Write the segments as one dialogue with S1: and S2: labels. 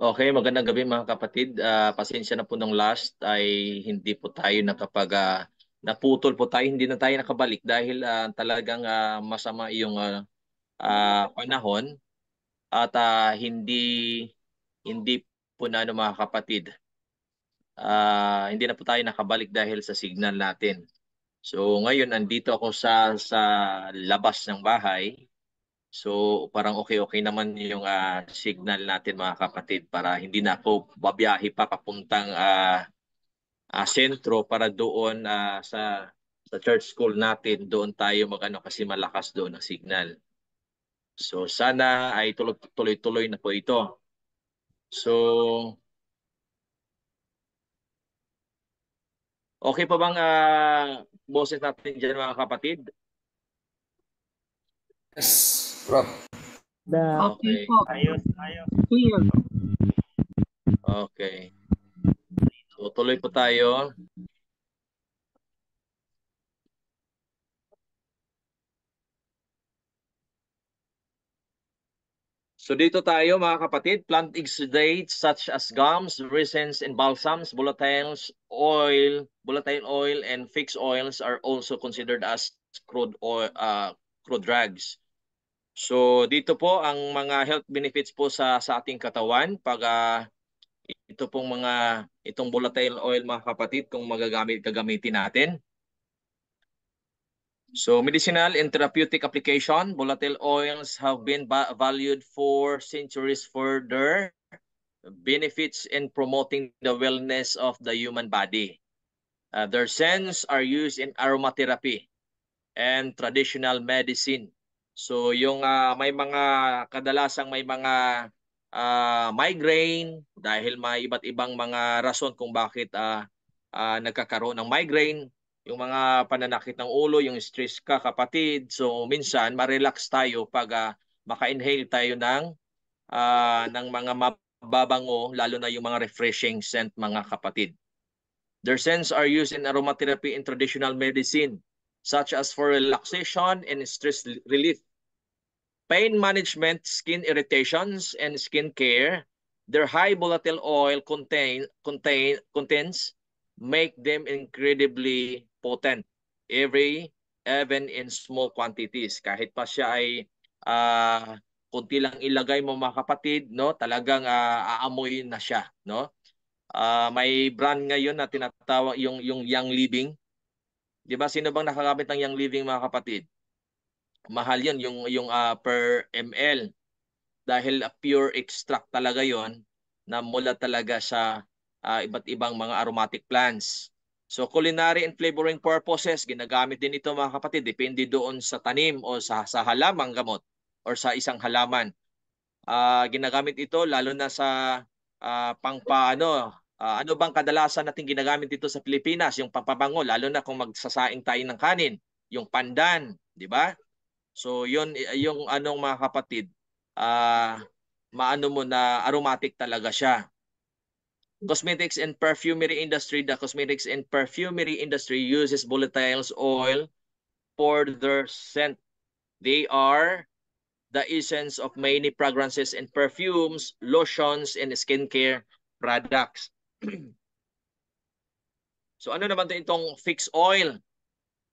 S1: Okay, magandang gabi mga kapatid. Pasensya na po nung last ay hindi po tayo naputol po tayo, hindi na tayo nakabalik dahil talagang masama yung panahon at hindi po na ano mga kapatid. Hindi na po tayo nakabalik dahil sa signal natin. So ngayon andito ako sa labas ng bahay. So parang okay naman yung signal natin mga kapatid para hindi na ako babiyahe pa papuntang sentro para doon sa church school natin doon tayo magano kasi malakas doon ang signal. So sana ay tuloy-tuloy na po ito. So okay pa bang boses natin diyan mga kapatid?
S2: Yes, Prof.
S3: Okay
S1: Okay.
S3: po.
S4: Ayos.
S3: Clear.
S1: Okay. So tuloy po tayo. So dito tayo mga kapatid, plant exudates such as gums, resins, and balsams, volatile oil, and fixed oils are also considered as crude oil, crude drugs. So dito po ang mga health benefits po sa ating katawan pag itong volatile oil mga kapatid kung gagamitin natin. So medicinal and therapeutic application, volatile oils have been valued for centuries for their benefits in promoting the wellness of the human body. Their scents are used in aromatherapy and traditional medicine. So yung may mga migraine dahil may iba't ibang mga rason kung bakit nagkakaroon ng migraine, yung mga pananakit ng ulo, yung stress ka kapatid. So minsan ma-relax tayo pag maka-inhale tayo ng mga mababango lalo na yung mga refreshing scent mga kapatid. Their scents are used in aromatherapy and traditional medicine such as for relaxation and stress relief, pain management, skin irritations, and skin care. Their high volatile oil contents make them incredibly potent even in small quantities. Kahit pa siya ay kunti lang ilagay mo mga kapatid, no? Talagang aamoy na siya, no? May brand ngayon na tinatawag yung Young Living. 'Di ba? Sino bang nakagamit ng Young Living mga kapatid? Mahal 'yun yung per ml dahil pure extract talaga 'yon na mula talaga sa iba't ibang mga aromatic plants. So culinary and flavoring purposes, ginagamit din ito mga kapatid, depende doon sa tanim o sa halamang gamot or sa isang halaman. Ginagamit ito lalo na sa pangpaano. Ano bang kadalasan natin ginagamit dito sa Pilipinas? Yung pampabango, lalo na kung magsasaing tayo ng kanin, yung pandan, di ba? So yun yung anong mga kapatid, maano mo na aromatic talaga siya. Cosmetics and perfumery industry, the cosmetics and perfumery industry uses volatile oil for their scent. They are the essence of many fragrances and perfumes, lotions, and skincare products. So ano naman itong fixed oil?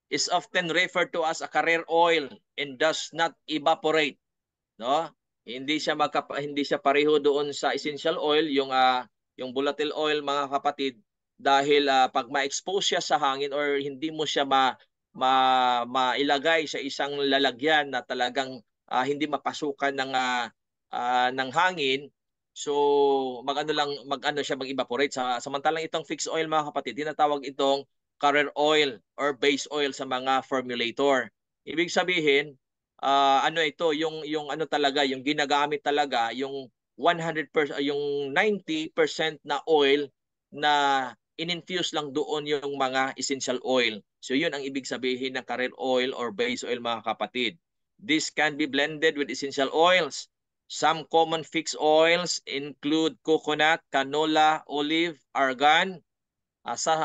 S1: Is often referred to as a carrier oil and does not evaporate, no? Hindi siya pareho doon sa essential oil, yung volatile oil mga kapatid, dahil pag ma-expose siya sa hangin or hindi mo siya mailagay sa isang lalagyan na talagang hindi mapasukan ng hangin, so mag-ano siya mag-evaporate. Samantalang itong fixed oil mga kapatid, tinatawag itong carrier oil or base oil sa mga formulator. Ibig sabihin, ano ito, yung ano talaga, yung ginagamit talaga, yung 100%, yung 90% na oil na in-infuse lang doon yung mga essential oil. So yun ang ibig sabihin ng carrier oil or base oil mga kapatid. This can be blended with essential oils. Some common fixed oils include coconut, canola, olive, argan,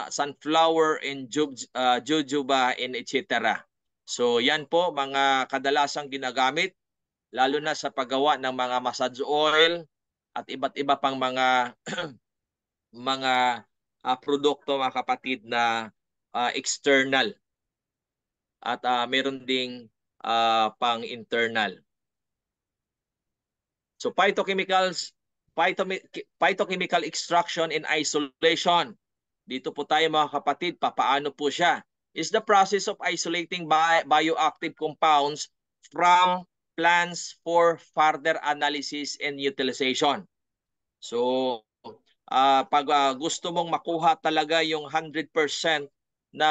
S1: sunflower, and jojoba, and etc. So yan po mga kadalasang ginagamit lalo na sa paggawa ng mga massage oil at iba't iba pang mga mga produkto mga kapatid na external at meron ding pang internal. So phytochemical extraction and isolation. Dito po tayo mga kapatid, papaano po siya? Is the process of isolating bioactive compounds from plants for further analysis and utilization. So pag gusto mong makuha talaga yung 100% na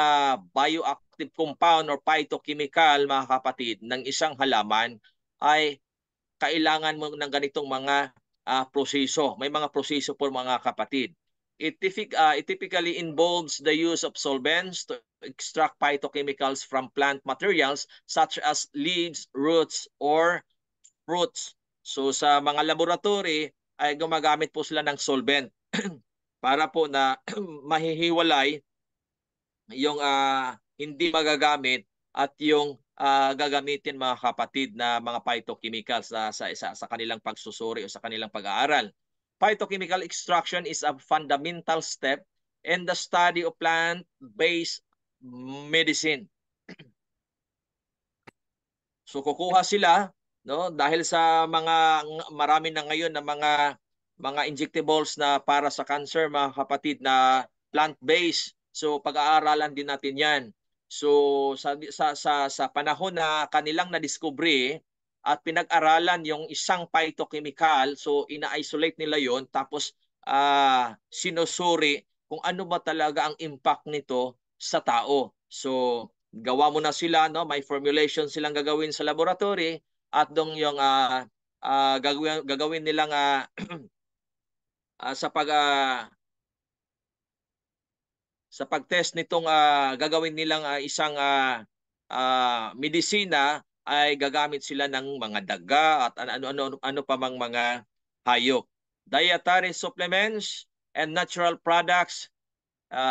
S1: bioactive compound or phytochemical mga kapatid ng isang halaman, ay kailangan mo ng ganitong mga proseso. May mga proseso po mga kapatid. It typically involves the use of solvents to extract phytochemicals from plant materials such as leaves, roots, or fruits. So sa mga laboratory ay gumagamit po sila ng solvent para po na mahihiwalay yung hindi magagamit at yung gagamitin mga kapatid na mga phytochemicals sa kanilang pagsusuri o sa kanilang pag-aaral. Phytochemical extraction is a fundamental step in the study of plant-based medicine. So kukuha sila, no, dahil sa mga marami na ngayon na mga injectables na para sa cancer mga kapatid na plant-based. So pag-aaralan din natin 'yan. So sa panahon na kanilang nadiskubre at pinag-aralan yung isang phytochemical, so ina-isolate nila 'yon tapos sinusuri kung ano ba talaga ang impact nito sa tao. So gawa mo na sila, no, may formulation silang gagawin sa laboratory at dong yung gagawin nilang sa pag-test nitong gagawin nilang isang medisina, ay gagamit sila ng mga daga at ano pa mang mga hayop. Dietary supplements and natural products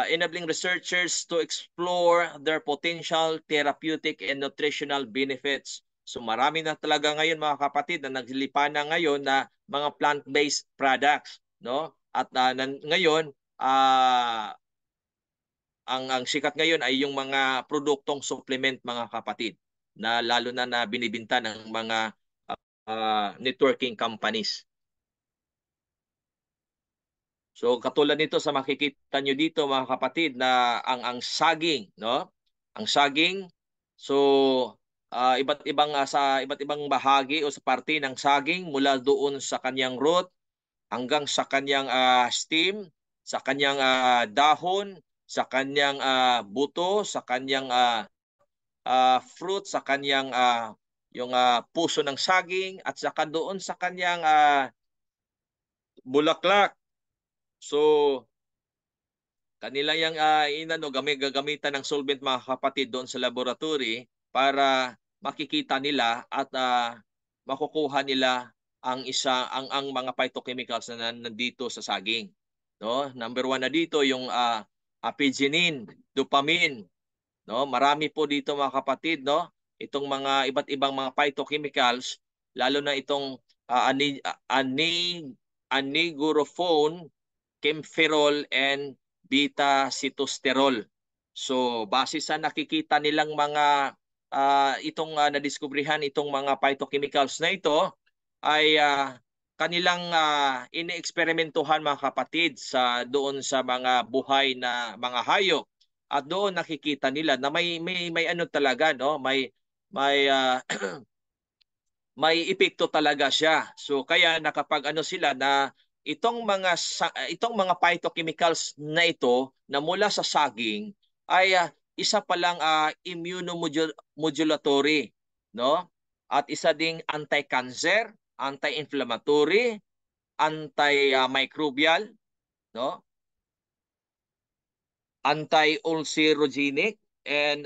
S1: enabling researchers to explore their potential therapeutic and nutritional benefits. So marami na talaga ngayon mga kapatid na naglilipan na ngayon na mga plant-based products, no? At ngayon ang sikat ngayon ay yung mga produktong supplement mga kapatid, na lalo na binibenta ng mga networking companies. So katulad nito sa makikita nyo dito mga kapatid na ang saging, no? Ang saging, so sa iba't ibang bahagi o sa parte ng saging, mula doon sa kanyang root hanggang sa kanyang stem, sa kanyang dahon, sa kanyang buto, sa kanyang fruit, sa kanyang yung puso ng saging, at saka doon sa kanyang bulaklak. So kanila yung gagamitan ng solvent mga kapatid doon sa laboratory para makikita nila at makukuha nila ang mga phytochemicals na nandito sa saging. No? Number 1 na dito yung apigenin, dopamine. No? Marami po dito mga kapatid, no? Itong mga iba't ibang mga phytochemicals, lalo na itong anigurophone, camphorol, and beta-sitosterol. So base sa nakikita nilang mga itong nadiskubrihan itong mga phytochemicals na ito, ay kanilang ine-eksperimentuhan mga kapatid doon sa mga buhay na mga hayop. At doon nakikita nila na may ano talaga, no, may may epekto talaga siya. So kaya nakapag sila na itong mga phytochemicals na ito na mula sa saging ay isa palang immunomodulatory, no? At isa ding anti-cancer, anti-inflammatory, anti-microbial, no? Anti-ulcerogenic, and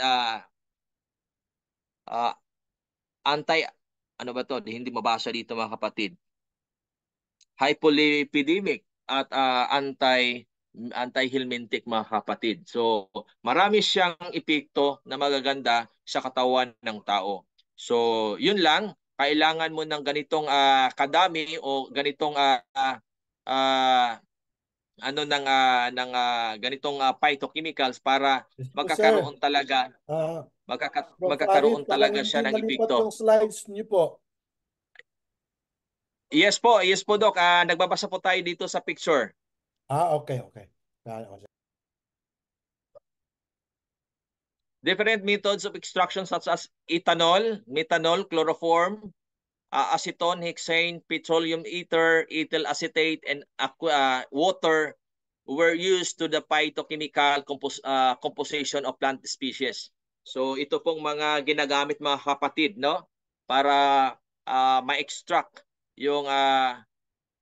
S1: anti ano ba to? Hindi mabasa dito mga kapatid. Hypolipidemic at anti-helmintic mga kapatid. So marami siyang epekto na magaganda sa katawan ng tao. So yun lang. kailangan mo ng ganitong kadami o ganitong ganitong phytochemicals para
S4: Yes po, sir.
S1: magkakaroon talaga
S4: Prof. Arif,
S1: magkakaroon
S4: parang
S1: talaga siya
S4: hindi
S1: ng
S4: malipat
S1: epekto.
S4: yung slides niyo po.
S1: Yes po Doc. Nagbabasa po tayo dito sa picture.
S4: Okay.
S1: Different methods of extraction such as ethanol, methanol, chloroform, acetone, hexane, petroleum ether, ethyl acetate, and water were used to the phytochemical composition of plant species. So ito pong mga ginagamit mga kapatid, no, para ma-extract yung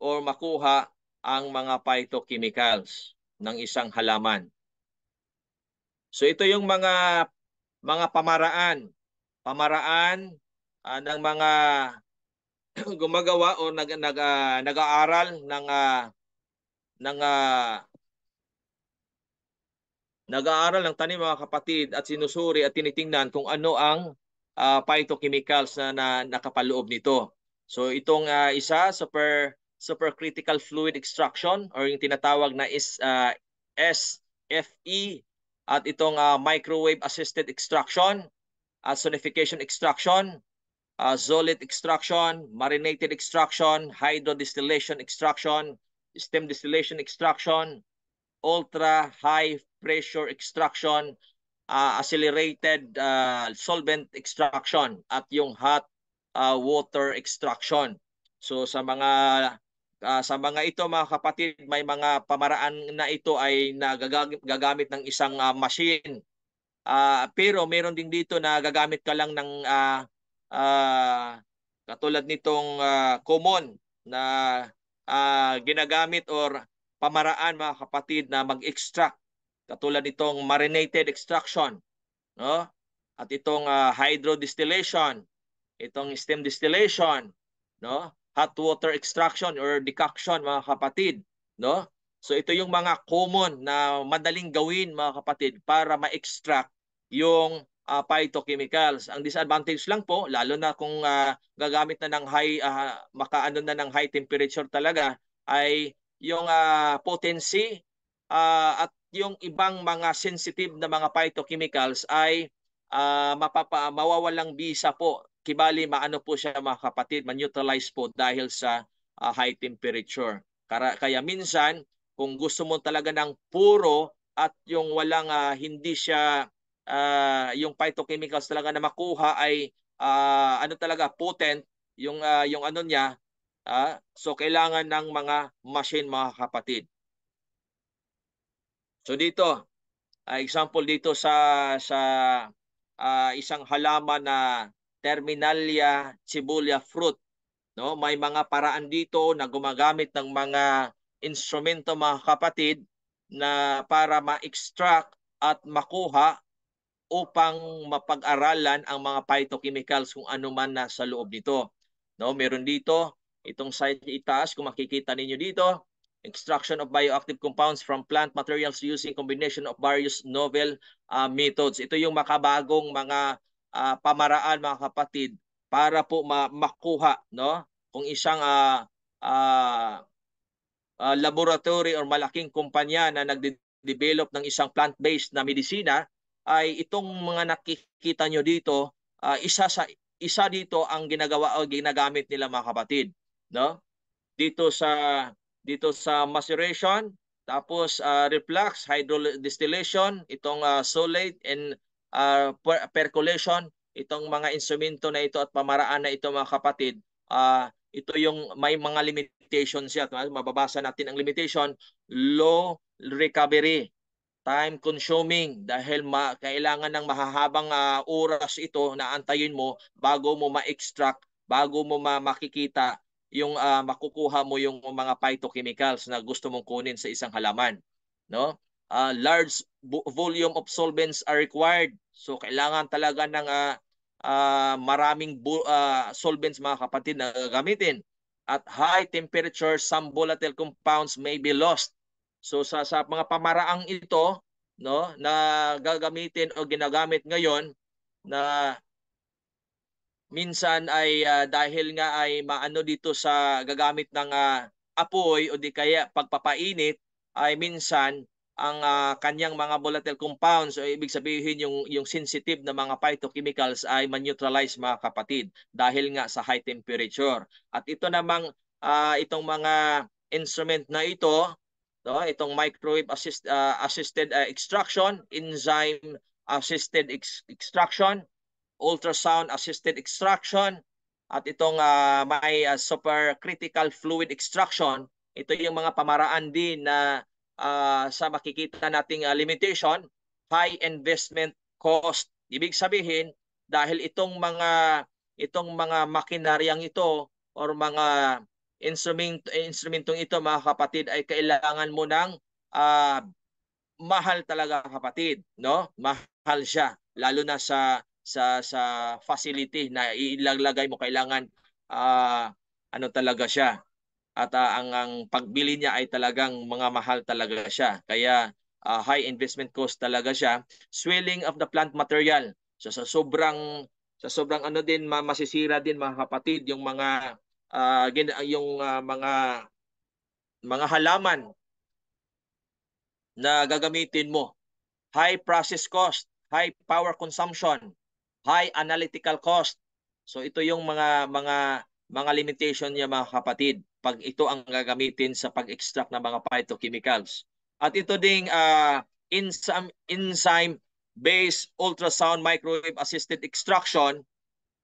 S1: or makuha ang mga phytochemicals ng isang halaman. So ito yung mga pamaraan ng mga gumagawa o nag-aaral ng nag-aaral ng tanim mga kapatid at sinusuri at tinitingnan kung ano ang phytochemicals na nakapaloob nito. So itong isa, supercritical fluid extraction or yung tinatawag na SFE, at itong microwave assisted extraction, sonification extraction, zolet extraction, marinated extraction, hydrodistillation extraction, stem distillation extraction, ultra high pressure extraction, accelerated solvent extraction, at yung hot water extraction. So sa mga ito mga kapatid, may mga pamaraan na ito ay gagamit ng isang machine. Pero meron din dito na gagamit ka lang ng katulad nitong common na ginagamit or pamaraan mga kapatid na mag-extract, katulad nitong marinated extraction, no? At itong hydrodistillation, itong stem distillation, no? Hot water extraction or decoction mga kapatid, no? So ito yung mga common na madaling gawin mga kapatid para ma-extract yung phytochemicals. Ang disadvantage lang po, lalo na kung gagamit na ng makaano na ng high temperature talaga, ay yung potency at yung ibang mga sensitive na mga phytochemicals ay mawawalang bisa po. Kibali maano po siya mga kapatid, ma-neutralize po dahil sa high temperature. Kaya minsan, kung gusto mo talaga ng puro at yung walang hindi siya yung phytochemicals talaga na makuha ay ano talaga potent yung ano niya, so kailangan ng mga machine mga kapatid. So dito, example dito sa isang halaman na Terminalia cibulia fruit, no? May mga paraan dito na gumagamit ng mga instrumento mga kapatid na para ma-extract at makuha upang mapag-aralan ang mga phytochemicals kung ano man nasa loob nito. No, meron dito itong site itaas, kung makikita ninyo dito, extraction of bioactive compounds from plant materials using combination of various novel methods. Ito yung makabagong mga pamaraan mga kapatid para po makuha, no, kung isang laboratory or malaking kumpanya na nagde-develop ng isang plant-based na medisina, ay itong mga nakikita nyo dito, isa dito ang ginagawa o ginagamit nila mga kapatid, no? Dito sa maceration, tapos reflux, hydrodistillation, itong solate and percolation, itong mga instrumento na ito at pamaraan na ito mga kapatid, ito yung may mga limitations siya. Mababasa natin ang limitation: low recovery, time consuming, dahil kailangan ng mahahabang oras ito na antayin mo bago mo ma-extract, bago mo makikita yung makukuha mo yung mga phytochemicals na gusto mong kunin sa isang halaman, no? Large volume of solvents are required. So kailangan talaga ng maraming solvents mga kapatid na gagamitin. At high temperature, some volatile compounds may be lost. So sa mga pamaraang ito, no, na gagamitin o ginagamit ngayon na minsan ay dahil nga ay maano dito sa gagamit ng apoy o di kaya pagpapainit ay minsan ang kanyang mga volatile compounds o ibig sabihin yung sensitive na mga phytochemicals ay ma-neutralize mga kapatid dahil nga sa high temperature. At ito namang itong mga instrument na ito, no, itong microwave assisted extraction, enzyme assisted extraction, ultrasound assisted extraction, at itong may supercritical fluid extraction. Ito yung mga pamaraan din na sa makikita nating limitation, high investment cost. Ibig sabihin, dahil itong mga makinaryang ito or mga instrumentong ito mga kapatid ay kailangan mo ng mahal talaga kapatid, no? Mahal siya lalo na sa facility na ilalagay mo, kailangan ano talaga siya. At ang pagbili niya ay talagang mga mahal talaga siya. Kaya high investment cost talaga siya. Swelling of the plant material. So sa sobrang ano din masisira din mga kapatid yung mga mga halaman na gagamitin mo. High process cost, high power consumption, high analytical cost. So ito yung mga limitation niya mga kapatid pag ito ang gagamitin sa pag-extract ng mga phytochemicals. At ito ding enzyme-based ultrasound microwave assisted extraction.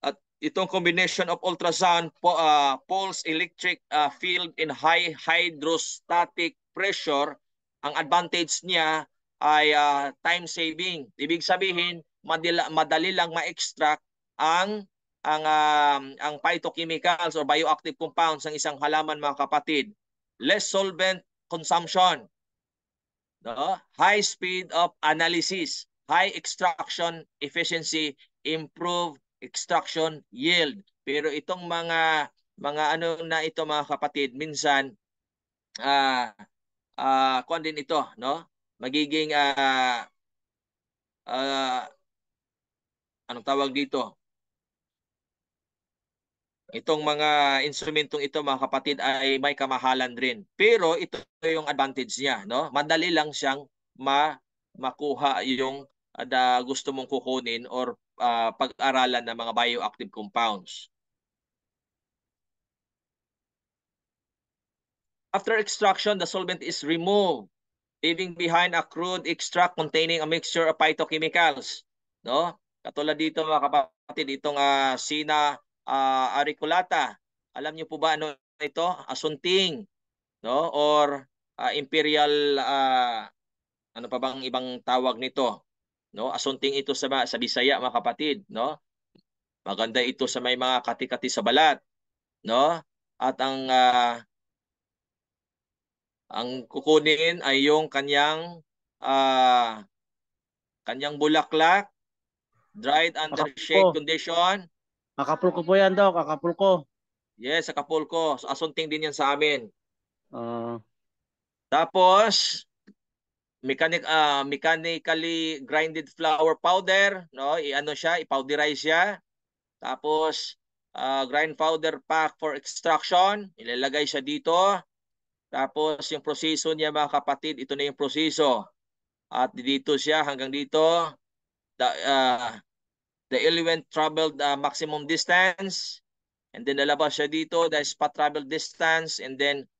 S1: At itong combination of ultrasound, pulse electric field in high hydrostatic pressure, ang advantage niya ay time saving. Ibig sabihin, madali lang ma-extract ang phytochemicals or bioactive compounds ng isang halaman mga kapatid. Less solvent consumption. No? High speed of analysis, high extraction efficiency, improve extraction yield. Pero itong mga ano na ito mga kapatid, minsan kuan din ito, no? Magiging anong tawag dito? Itong mga instrumentong ito mga kapatid ay may kamahalan rin. Pero ito yung advantage niya, no? Madali lang siyang makuha yung gusto mong kukunin or pag-aralan ng mga bioactive compounds. After extraction, the solvent is removed, leaving behind a crude extract containing a mixture of phytochemicals, no? Katulad dito mga kapatid, itong Sina auriculata. Alam niyo po ba ano ito? Asunting, no? Or imperial ano pa bang ibang tawag nito, no? Asunting ito sa Bisaya mga kapatid, no? Maganda ito sa may mga kati-kati sa balat, no? At ang kukunin ay yung kanyang bulaklak, dried under shade condition.
S3: Acapulco po yan, Doc. Acapulco.
S1: Yes, Acapulco. So, asunting din yan sa amin.
S3: Uh,
S1: Tapos, mechanically grinded flour powder, no? I-ano siya, i-powderize siya. Tapos, grind powder pack for extraction. Ilalagay siya dito. Tapos, yung proseso niya mga kapatid, ito na yung proseso. At dito siya hanggang dito. The element traveled maximum distance. And then lalabas siya dito, the spot travel distance. And then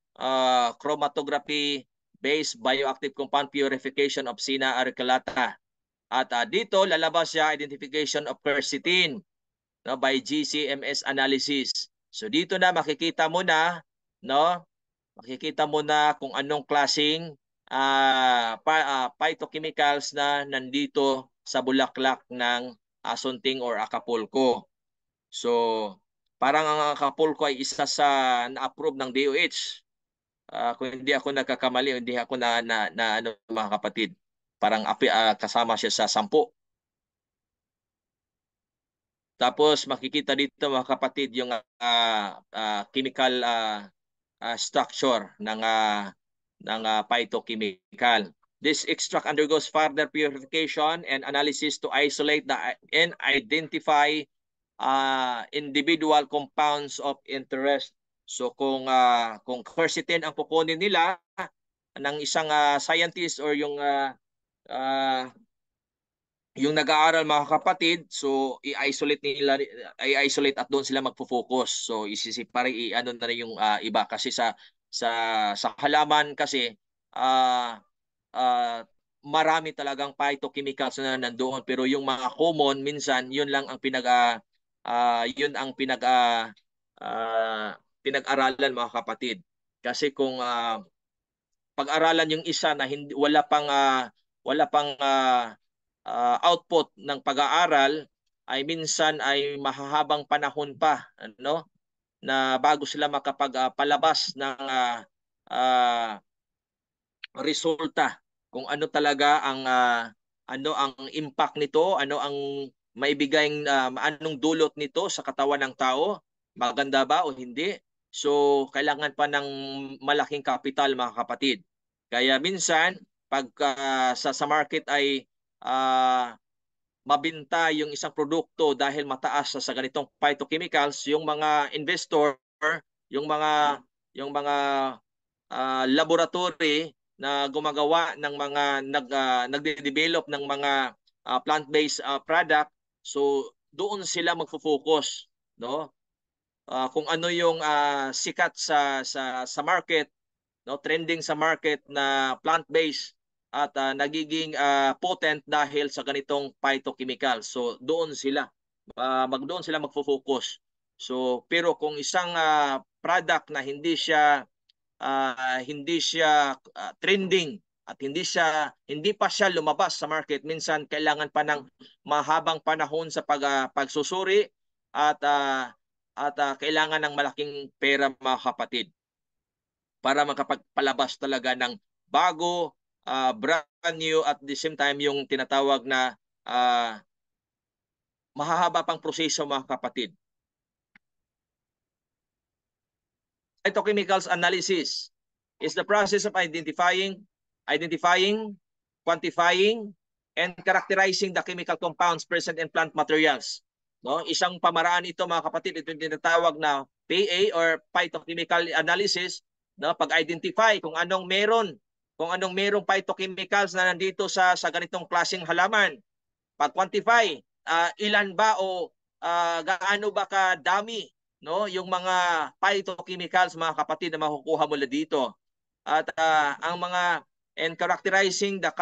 S1: chromatography based bioactive compound purification of Sina auriculata. At dito lalabas siya identification of quercetin, no, by GCMS analysis. So dito na makikita mo na, no? Makikita mo na kung anong klaseng phytochemicals na nandito sa bulaklak ng Asunting or Acapulco. So, parang ang Acapulco ay isa sa na-approve ng DOH. Kung hindi ako nagkakamali, hindi ako na ano mga kapatid. Parang kasama siya sa 10. Tapos makikita dito mga kapatid yung chemical structure ng phytochemical. This extract undergoes further purification and analysis to isolate and identify individual compounds of interest. So kung quercetin ang kukunin nila ng isang scientist or uh, yung nag-aaral mga kapatid, so i-isolate at doon sila magfo-focus. So isisipare ano na rin yung iba kasi sa halaman kasi uh, uh, marami talagang phytochemicals na nandoon, pero yung mga common minsan yun lang ang pinag-aralan mga kapatid. Kasi kung pag-aralan yung isa na hindi wala pang output ng pag-aaral, ay minsan ay mahahabang panahon pa, ano, na bago sila makapagpalabas ng resulta kung ano talaga ano ang impact nito, ano ang maibigay, anong dulot nito sa katawan ng tao, maganda ba o hindi. So kailangan pa ng malaking kapital mga kapatid. Kaya minsan pag sa market ay mabenta yung isang produkto dahil mataas sa ganitong phytochemicals, yung mga investor, yung mga laboratory na gumagawa ng mga nagde-develop ng mga plant-based product, so doon sila magfo-focus, no? Kung ano yung sikat sa market, no, trending sa market na plant-based at nagiging potent dahil sa ganitong phytochemicals. So doon sila magfo-focus. So pero kung isang product na hindi siya trending at hindi pa siya lumabas sa market, minsan kailangan pa ng mahabang panahon sa pagsusuri at kailangan ng malaking pera mga kapatid para makapagpalabas talaga ng bago, brand new, at the same time yung tinatawag na mahahaba pang proseso mga kapatid. Phytochemicals analysis is the process of identifying, quantifying, and characterizing the chemical compounds present in plant materials. No, isang pamaraan ito mga kapatid, ito yung tinatawag na PA or phytochemical analysis, no, pag-identify kung anong merong phytochemicals na nandito sa ganitong klaseng halaman. Pag-quantify, ilan ba o gaano ba kadami, no, yung mga phytochemicals mga kapatid na makukuha mula dito. At and characterizing the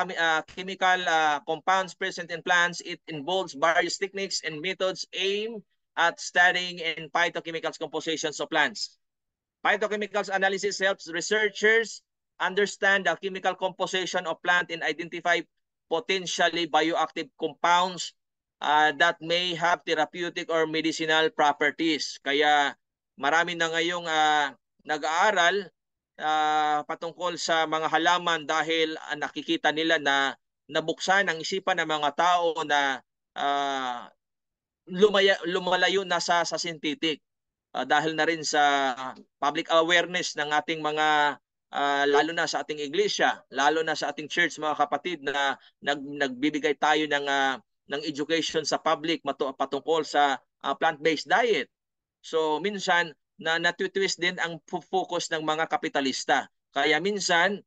S1: chemical compounds present in plants, it involves various techniques and methods aimed at studying in phytochemicals compositions of plants. Phytochemicals analysis helps researchers understand the chemical composition of plant and identify potentially bioactive compounds that may have therapeutic or medicinal properties. Kaya marami na ngayong nag-aaral patungkol sa mga halaman dahil nakikita nila na nabuksan ang isipan ng mga tao na lumalayo na sa synthetic. Dahil na rin sa public awareness ng ating mga lalo na sa ating iglesia, lalo na sa ating church mga kapatid, na nagbibigay tayo ng education sa public patungkol sa plant-based diet. So minsan natwitwist din ang focus ng mga kapitalista. Kaya minsan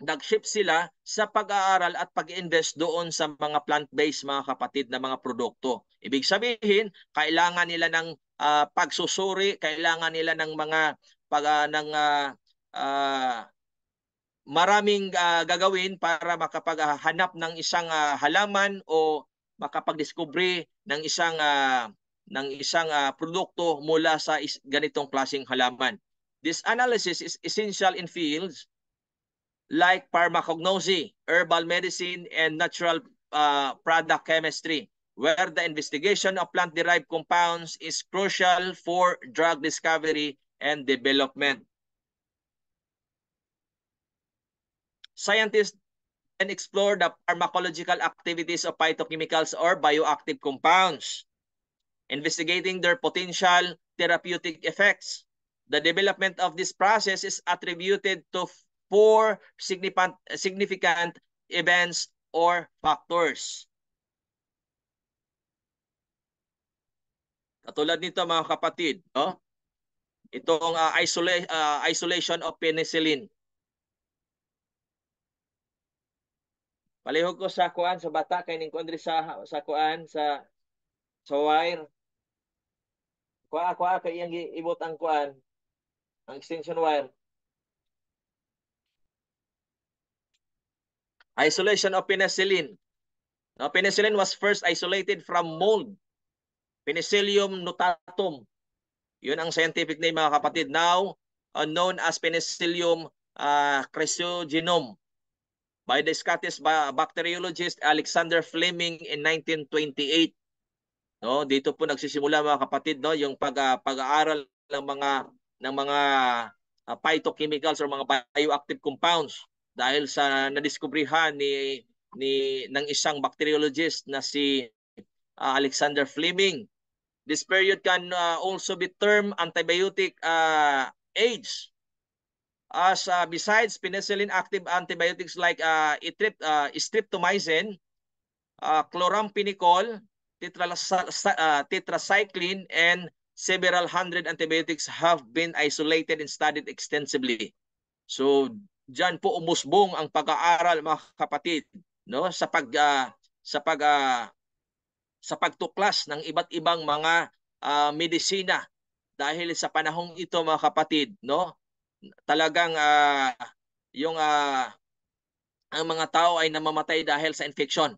S1: nag-shift sila sa pag-aaral at pag-invest doon sa mga plant-based mga kapatid na mga produkto. Ibig sabihin, kailangan nila ng pagsusuri, kailangan nila ng mga maraming gagawin para makapaghanap ng isang halaman o makapagdiskubre ng isang produkto mula sa ganitong klaseng halaman. This analysis is essential in fields like pharmacognosy, herbal medicine, and natural product chemistry, where the investigation of plant-derived compounds is crucial for drug discovery and development. Scientists can explore the pharmacological activities of phytochemicals or bioactive compounds, investigating their potential therapeutic effects. The development of this process is attributed to 4 significant events or factors. Katulad nito mga kapatid, no? Itong isolation of penicillin. Palihog ko sa kuan sa bata kay ning kuan diri sa kuan sa wire. Kuha kay iyang ibot ang kuan, ang extension wire. Isolation of penicillin. Now, penicillin was first isolated from mold, Penicillium notatum. Yun ang scientific name mga kapatid. Now, known as Penicillium chrysogenum by the Scottish bacteriologist Alexander Fleming in 1928. No, dito po nagsisimula mga kapatid, no, yung pag-aaral ng mga phytochemicals or mga bioactive compounds dahil sa nadiskubrihan ng isang bacteriologist na si Alexander Fleming. This period can also be termed antibiotic age, as besides penicillin, active antibiotics like streptomycin, chloramphenicol, tetracycline, and several hundred antibiotics have been isolated and studied extensively. So diyan po umusbong ang pag-aaral mga kapatid, no, sa pagtuklas ng iba't ibang mga medisina dahil sa panahong ito mga kapatid, no, talagang ang mga tao ay namamatay dahil sa infection.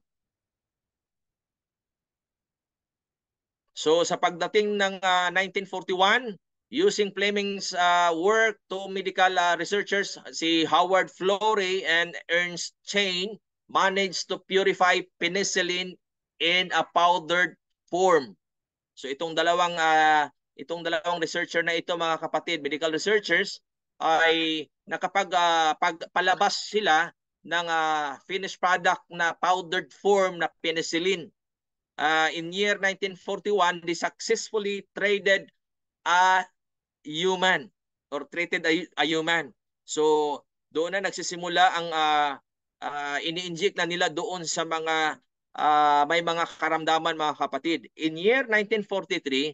S1: So sa pagdating ng 1941, using Fleming's work, two medical researchers, si Howard Florey and Ernst Chain, managed to purify penicillin in a powdered form. So itong dalawang researcher na ito mga kapatid, medical researchers, ay nakapagpalabas sila ng finished product na powdered form na penicillin. In year 1941, they successfully traded a human or treated a human. So doon na nagsisimula ang ini-inject na nila doon sa mga may mga karamdaman mga kapatid. In year 1943,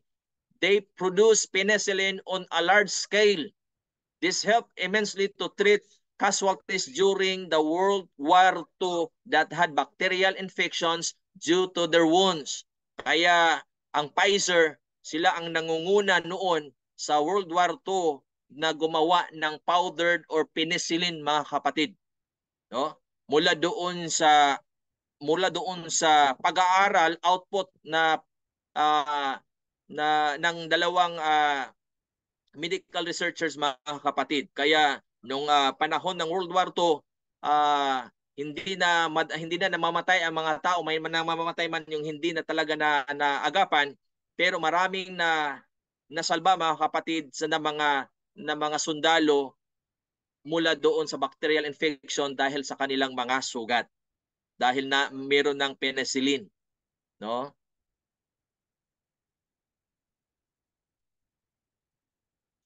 S1: they produced penicillin on a large scale. This helped immensely to treat casualties during the World War II that had bacterial infections due to their wounds. Kaya ang Pfizer, sila ang nangunguna noon sa World War II na gumawa ng powdered or penicillin mga kapatid. No? Mula doon sa pag-aaral, output na ng dalawang medical researchers mga kapatid. Kaya nung panahon ng World War II, hindi na namamatay ang mga tao, may namamatay man yung hindi na talaga na agapan, pero maraming nasalba mga kapatid sa mga sundalo mula doon sa bacterial infection dahil sa kanilang mga sugat, dahil na meron ng penicillin, no?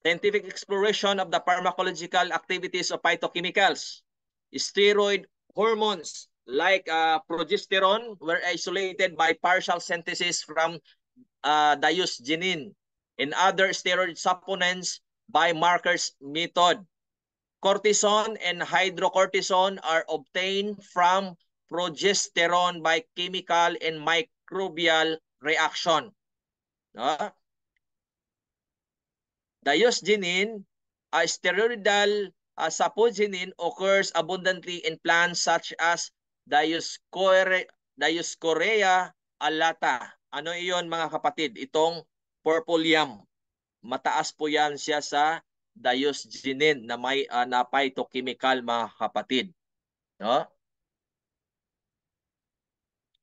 S1: Scientific exploration of the pharmacological activities of phytochemicals. Steroid hormones like progesterone were isolated by partial synthesis from diosgenin and other steroid supplements by Marker's method. Cortisone and hydrocortisone are obtained from progesterone by chemical and microbial reaction. No? Diosgenin, a steroidal sapogenin, occurs abundantly in plants such as Dioscorea alata. Ano iyon mga kapatid? Itong purple yam. Mataas po yan siya sa diosgenin na may na phytochemical mga kapatid. No?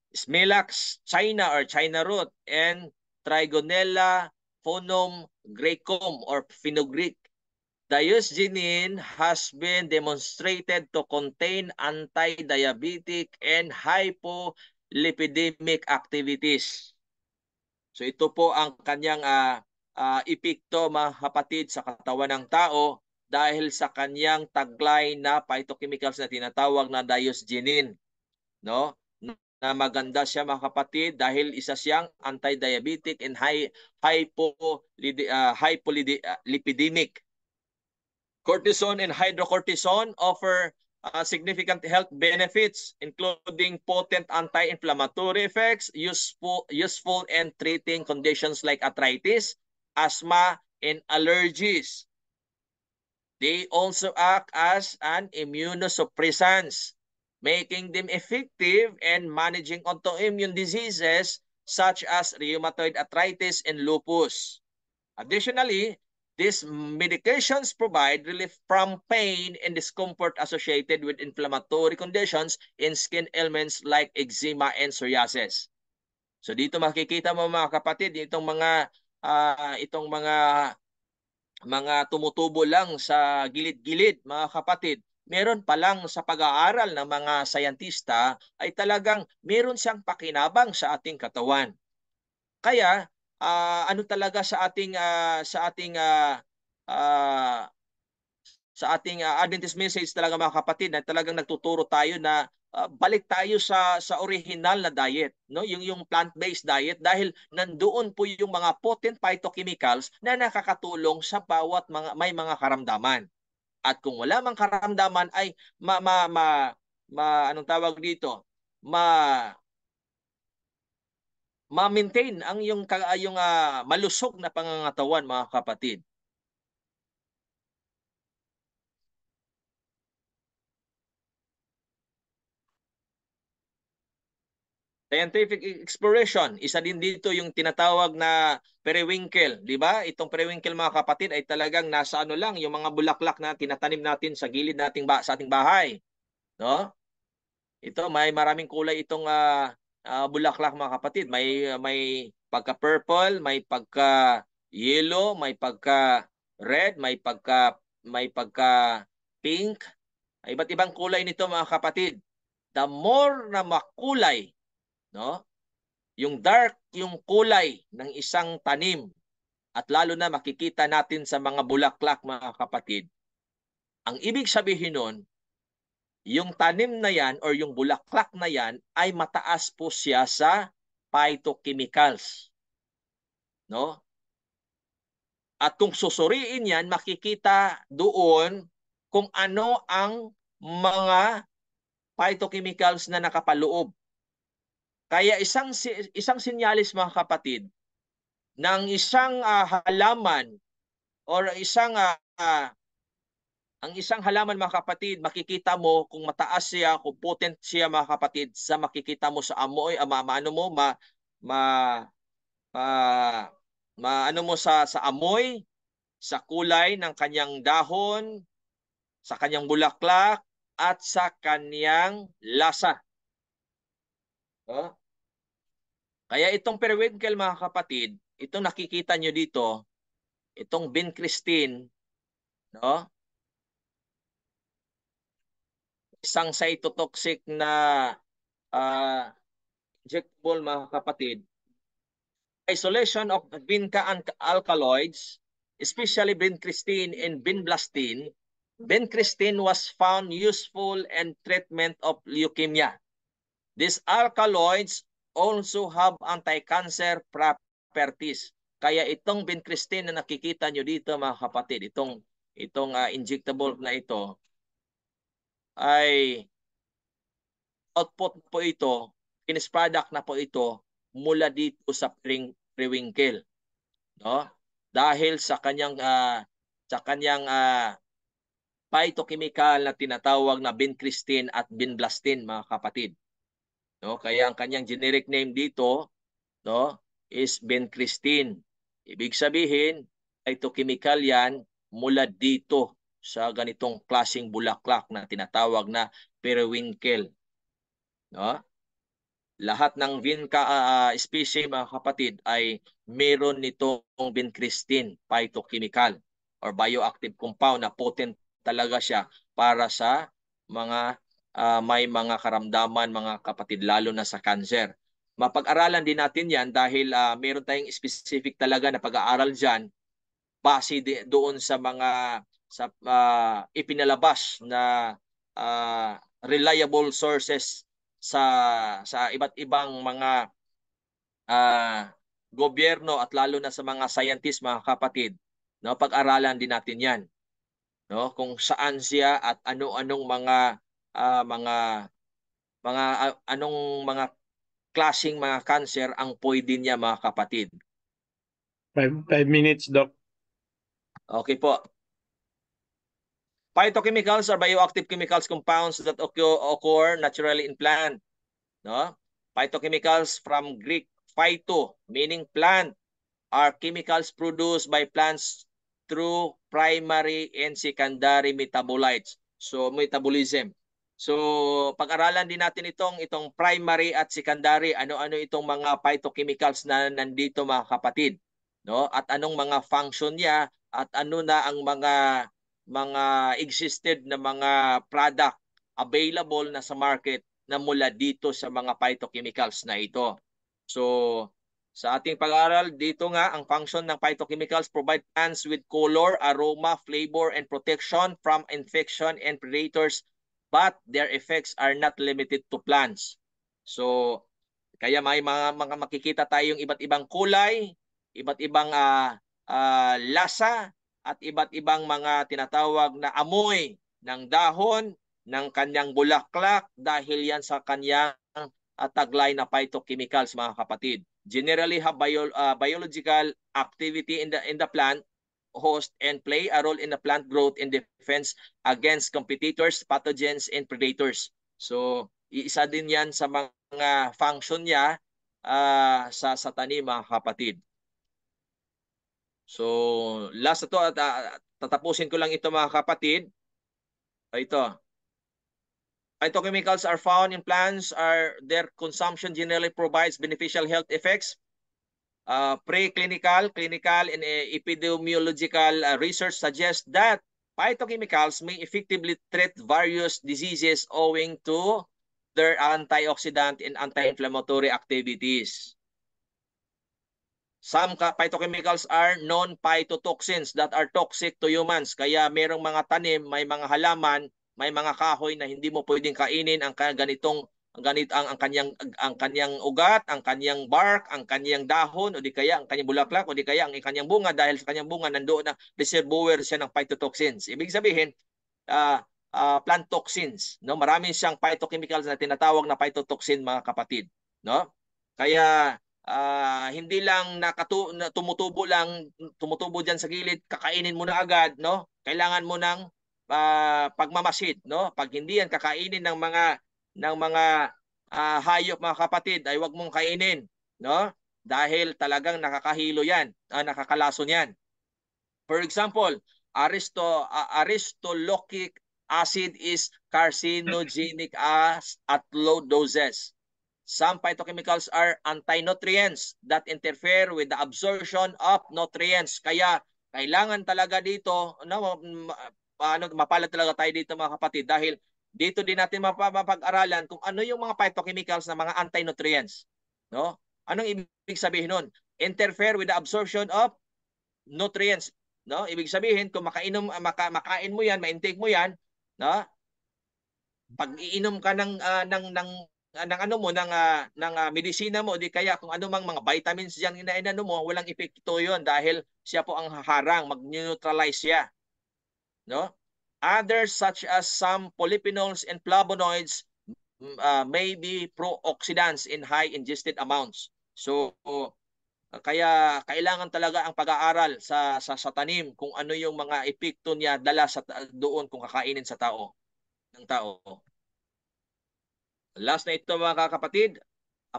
S1: Smilax china or China root and Trigonella Phonum graecum or fenugreek. Diosgenin has been demonstrated to contain anti-diabetic and hypolipidemic activities. So ito po ang kanyang epekto mga kapatid sa katawan ng tao dahil sa kanyang taglay na phytochemicals na tinatawag na diosgenin, no? na maganda siya mga kapatid dahil isa siyang anti-diabetic and hypolipidemic. Cortisone and hydrocortisone offer significant health benefits, including potent anti-inflammatory effects, useful in treating conditions like arthritis, asthma, and allergies. They also act as an immunosuppressants, making them effective in managing autoimmune diseases such as rheumatoid arthritis and lupus. Additionally, these medications provide relief from pain and discomfort associated with inflammatory conditions in skin ailments like eczema and psoriasis. So dito makikita mo mga kapatid, itong mga tumutubo lang sa gilid-gilid mga kapatid. Meron pa lang sa pag-aaral ng mga sayantista ay talagang meron siyang pakinabang sa ating katawan. Kaya ano talaga sa ating Adventist message talaga mga kapatid na talagang nagtuturo tayo na balik tayo sa original na diet, no? Yung plant-based diet dahil nandoon po yung mga potent phytochemicals na nakakatulong sa bawat may mga karamdaman. At kung wala mang karamdaman ay anong tawag dito? Ma-maintain ang yung malusog na pangangatawan mga kapatid. Scientific exploration, isa din dito yung tinatawag na periwinkle, di ba? Itong periwinkle mga kapatid ay talagang nasa ano lang, yung mga bulaklak na tinatanim natin sa gilid sa ating bahay, no? Ito may maraming kulay itong bulaklak mga kapatid. May pagka-purple, may pagka-yellow, may pagka-red, may pagka-pink. Iba't ibang kulay nito mga kapatid. The more na makulay, no? Yung dark, yung kulay ng isang tanim at lalo na makikita natin sa mga bulaklak mga kapatid. Ang ibig sabihin nun, yung tanim na yan or yung bulaklak na yan ay mataas po siya sa phytochemicals. No? At kung susuriin yan, makikita doon kung ano ang mga phytochemicals na nakapaloob. Kaya isang sinyalis mga kapatid ng isang halaman or ang isang halaman mga kapatid, makikita mo kung mataas siya, kung potent siya mga kapatid sa makikita mo sa amoy, ano mo sa amoy, sa kulay ng kanyang dahon, sa kanyang bulaklak at sa kanyang lasa. Kaya itong periwinkle mga kapatid, itong nakikita nyo dito, itong vincristine, no? Isang cytotoxic na injectable mga kapatid. Isolation of vinca alkaloids, especially vincristine and vinblastine. Vincristine was found useful in treatment of leukemia. These alkaloids also have anti-cancer properties. Kaya itong vincristine na nakikita nyo dito mga kapatid, itong injectable na ito, ay output po ito, finished product na po ito mula dito sa periwinkle. No? Dahil sa kanyang phytochemical na tinatawag na vincristine at vinblastine mga kapatid. No, kaya ang kanyang generic name dito, no, is vincristine. Ibig sabihin, phytochemical yan mula dito sa ganitong klaseng bulaklak na tinatawag na periwinkle. No? Lahat ng vinca species mga kapatid ay meron nitong vincristine phytochemical or bioactive compound na potent talaga siya para sa mga may mga karamdaman mga kapatid lalo na sa cancer. Mapag-aralan din natin yan dahil meron tayong specific talaga na pag-aaral dyan base doon sa mga ipinalabas na reliable sources sa iba't ibang mga gobyerno at lalo na sa mga scientists, mga kapatid, no, pag-aralan din natin 'yan, no, kung saan siya at ano-anong mga anong mga klasing mga cancer ang pwede niya, mga kapatid.
S5: 5 minutes, Doc.
S1: Okay po. Phytochemicals are bioactive chemicals compounds that occur naturally in plant. No? Phytochemicals from Greek phyto, meaning plant, are chemicals produced by plants through primary and secondary metabolites. So metabolism. So pag-aralan din natin itong primary at secondary, ano-ano itong mga phytochemicals na nandito, mga kapatid, no? At anong mga function niya at ano na ang mga existed na mga product available na sa market na mula dito sa mga phytochemicals na ito. So sa ating pag-aaral dito nga, ang function ng phytochemicals provide plants with color, aroma, flavor, and protection from infection and predators, but their effects are not limited to plants. So, kaya may mga makikita tayong iba't ibang kulay, iba't ibang lasa, at iba't ibang mga tinatawag na amoy ng dahon, ng kanyang bulaklak, dahil yan sa kanyang taglay na phytochemicals, mga kapatid. Generally have biological activity in the plant host and play a role in the plant growth and defense against competitors, pathogens, and predators. So, isa din yan sa mga function niya sa tanim, mga kapatid. So, last ito at tatapusin ko lang ito, mga kapatid. Ito. Phytochemicals are found in plants. Their consumption generally provides beneficial health effects. Preclinical, clinical, and epidemiological research suggests that phytochemicals may effectively treat various diseases owing to their antioxidant and anti-inflammatory activities. Some phytochemicals are non-phytotoxins that are toxic to humans. Kaya merong mga tanim, may mga halaman, may mga kahoy na hindi mo pwedeng kainin ang kanyang ugat, ang kanyang bark, ang kanyang dahon, o di kaya ang kanyang bulaklak, o di kaya ang kanyang bunga, dahil sa kanyang bunga nandoon na reservoir siya ng phytotoxins. Ibig sabihin, plant toxins, no? Marami siyang phytochemicals na tinatawag na phytotoxin, mga kapatid, no? Kaya hindi lang tumutubo diyan sa gilid, kakainin mo na agad, no? Kailangan mo ng pagmamasid, no? Pag hindi yan kakainin ng mga hayop, mga kapatid, ay wag mong kainin, no? Dahil talagang nakakahilo yan, nakakalason yan. For example, aristolochic acid is carcinogenic at low doses. Some phytochemicals are anti-nutrients that interfere with the absorption of nutrients. Kaya kailangan talaga dito, mapalad talaga tayo dito, mga kapatid, dahil dito din natin mapag-aralan kung ano yung mga phytochemicals na mga anti-nutrients, no? Anong ibig sabihin nun? Interfere with the absorption of nutrients, no? Ibig sabihin kung makain mo yan, ma-intake mo yan, no? Pag iinom ka ng medisina mo, di kaya kung ano mang mga vitamins diyan inaano mo, walang epekto 'yon dahil siya po ang haharang, mag-neutralize siya, no? Others such as some polyphenols and flavonoids may be pro-oxidants in high ingested amounts. So kaya kailangan talaga ang pag-aaral sa tanim kung ano yung mga epekto niya dala doon kung kakainin sa ng tao. Last na ito, mga kapatid,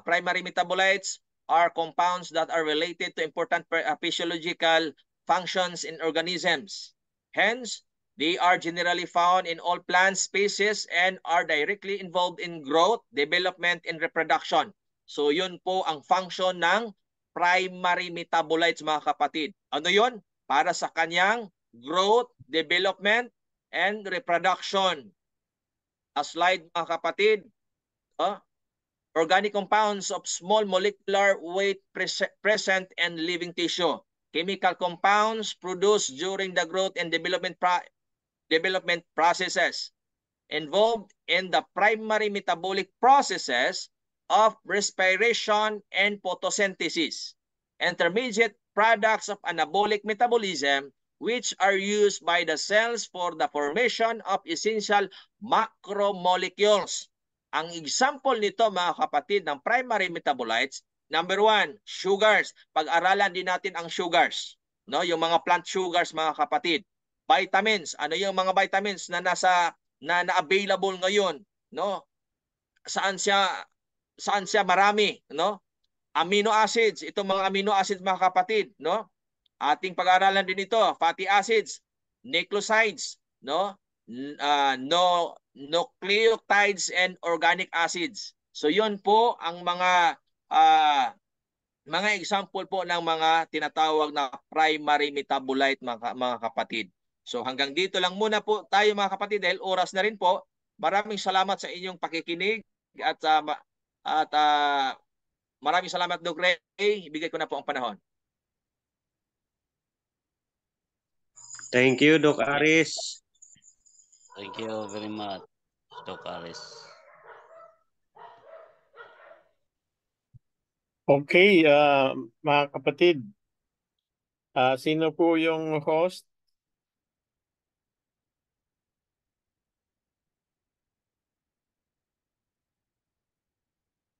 S1: primary metabolites are compounds that are related to important physiological functions in organisms. Hence, they are generally found in all plant species and are directly involved in growth, development, and reproduction. So yun po ang function ng primary metabolites, mga kapatid. Ano yun? Para sa kanyang growth, development, and reproduction. A slide, mga kapatid. Organic compounds of small molecular weight present in living tissue. Chemical compounds produced during the growth and development processes. involved in the primary metabolic processes of respiration and photosynthesis, intermediate products of anabolic metabolism, which are used by the cells for the formation of essential macromolecules. Ang example nito, mga kapatid, ng primary metabolites, number 1, sugars. Pag-aralan din natin ang sugars, no? Yung mga plant sugars, mga kapatid. Vitamins, ano yung mga vitamins na na-available ngayon, no? Saan siya marami, no? Amino acids, itong mga amino acids, mga kapatid, no? Ating pag-aaralan din ito, fatty acids, nucleosides, no? No nucleotides and organic acids. So yun po ang mga example po ng mga tinatawag na primary metabolite, mga kapatid. So hanggang dito lang muna po tayo, mga kapatid, dahil oras na rin po. Maraming salamat sa inyong pakikinig at maraming salamat, Doc Ray. Ibigay ko na po ang panahon.
S3: Thank you, Doc Aris.
S5: Thank you very much, Doc Aris.
S6: Okay, mga kapatid, sino po yung host?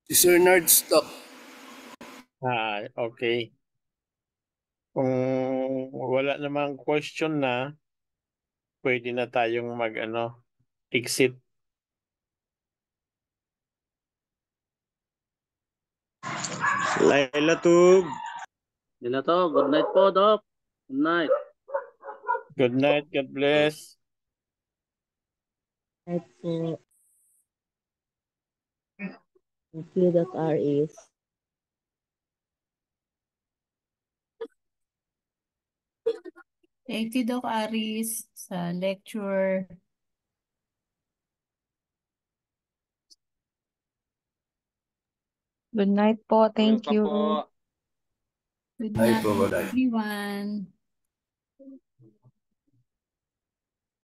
S2: Si Sir Nerd Stock.
S6: Okay. Kung wala namang question na, pwede na tayong exit.
S3: Laila Tub. Nila to. Good night po, Doc. Good night.
S6: Good night. God bless.
S7: Right po. Thank you, Doc Aris.
S8: Thank you, Doc Aris, sa lecture.
S9: Good night po. Thank
S1: Welcome
S9: you.
S1: po.
S8: Good
S2: Ay
S8: night,
S2: po, good night.
S8: everyone.